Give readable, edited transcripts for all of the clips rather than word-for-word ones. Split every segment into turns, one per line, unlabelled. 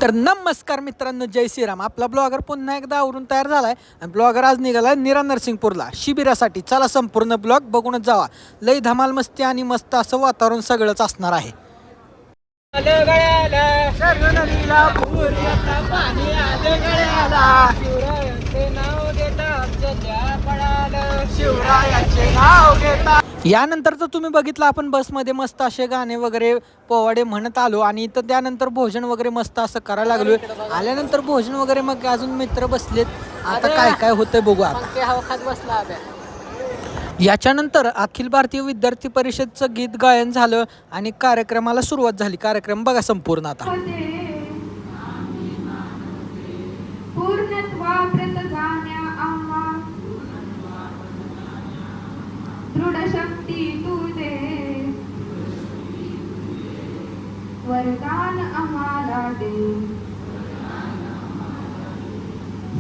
तर नमस्कार मित्रांनो, जय श्रीराम. आपला ब्लॉगर पुन्हा एकदा आवरून तयार झालाय आणि ब्लॉगर आज निघाला नीरा नरसिंगपूरला शिबिरासाठी. चला संपूर्ण ब्लॉग बघूनच जावा. लई धमाल मस्ती आणि मस्त असं वातावरण सगळंच असणार आहे. यानंतर तर तुम्ही बघितलं, आपण बसमध्ये मस्त असे गाणे वगैरे पोवाडे म्हणत आलो आणि तर त्यानंतर भोजन वगैरे मस्त असं करायला लागलोय. आल्यानंतर भोजन वगैरे मग अजून मित्र बसलेत. आता काय काय होतंय बघू. आता याच्यानंतर अखिल भारतीय विद्यार्थी परिषदचं गीत गायन झालं आणि कार्यक्रमाला सुरुवात झाली. कार्यक्रम बघा संपूर्ण आता.
दृढ शक्ती तू दे, वरदान आम्हाला दे,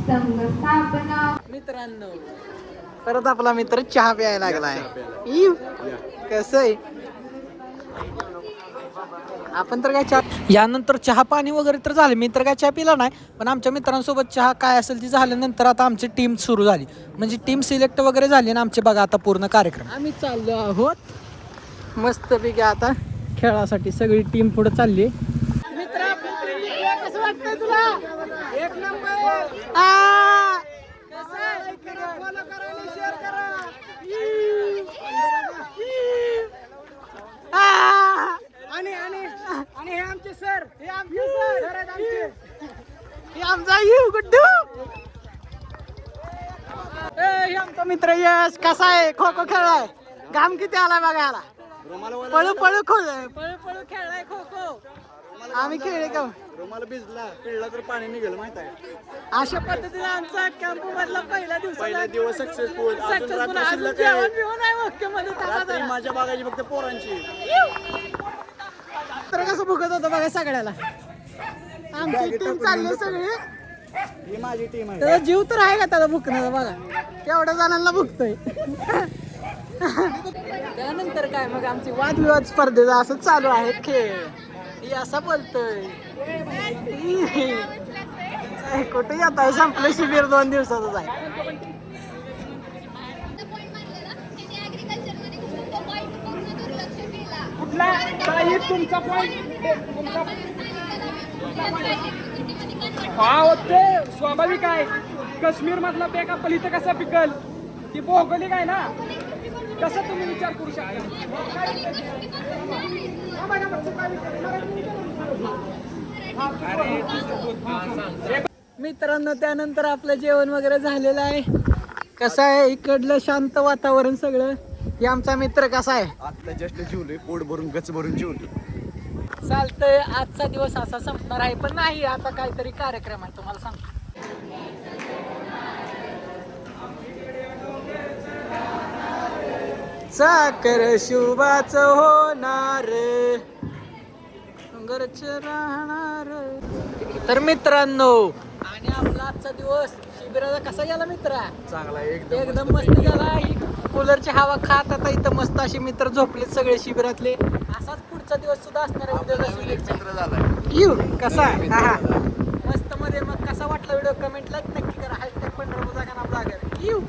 संघ स्थापना.
मित्रांनो, परत आपला मित्र चहा प्यायला लागलाय. कसं आहे, आपण तर काय चहा, यानंतर चहा पाणी वगैरे तर झालं. मी तर काय चहा पिला नाही, पण आमच्या मित्रांसोबत चहा काय असेल ती झाल्यानंतर आता आमची टीम सुरू झाली. म्हणजे टीम सिलेक्ट वगैरे झाली ना आमचे. बघा आता पूर्ण कार्यक्रम आम्ही चाललो आहोत मस्तपैकी आता खेळासाठी. सगळी टीम पुढे चालली. कसं वाटतंय तुला? एक नंबर. आणि हे आमचे सर, हे आमचे सर आहेत आमचे. हे आमचा यू गुड्डू. हे आमचा मित्र यश. कसा आहे? खो खो खेळलाय. घाम किती आलाय बघायला. पळू पळू खेळलाय खो खो. आम्ही खेळले का?
रुमाल भिजला, पिळला तर पाणी निघेल, माहित आहे.
अशा पद्धतीने आमचा कॅम्प मधला पहिला
दिवस सक्सेसफुल. माझ्या बागाची फक्त पोरांची.
तर कसं भुकत होतं बघा सगळ्याला. आमची टीम चालली सगळी.
ही माझी टीम आहे.
त्याचा जीव तर आहे का त्याला भुकण्याचा? बघा केवढ्या जणांना भुकतोय. त्यानंतर काय मग आमची वादविवाद स्पर्धेचा असं चालू आहे खेळ. ही असा बोलतोय. कुठे येत आहे? संपलं शिबिर 2 दिवसाचंच आहे.
कुठला काही तुमचा पॉईंट? हा होते स्वाभाविक आहे. काश्मीर मधला पीक आपण इथं कसं पिकल, ती भौगोलिक आहे ना. कसं तुम्ही विचार करू शकता?
मित्रांनो, त्यानंतर आपलं जेवण वगैरे झालेलं आहे. कसं आहे इकडलं शांत वातावरण सगळं. हे आमचा मित्र कसा आहे?
आता जस्ट जेवलोय, पोट भरून गच भरून जेवलोय.
चालतंय, आजचा दिवस असा संपणार आहे. पण नाही, आता काहीतरी कार्यक्रम आहे तुम्हाला सांगतो. साखर शुभाच होणार, घरच राहणार. तर मित्रांनो, आणि आपला आजचा दिवस शिबिराचा कसा गेला मित्रा?
चांगला,
एकदम मस्त गेला. कूलरची हवा खात आता इथं मस्त असे मित्र झोपलेत सगळे शिबिरातले. असाच पुढचा दिवस सुद्धा असणार आहे.
मित्र झालाय.
येऊ कसा आहे? मस्त मध्ये. मग कसा वाटला व्हिडिओ? कमेंटला नक्की करा. #15 येऊ.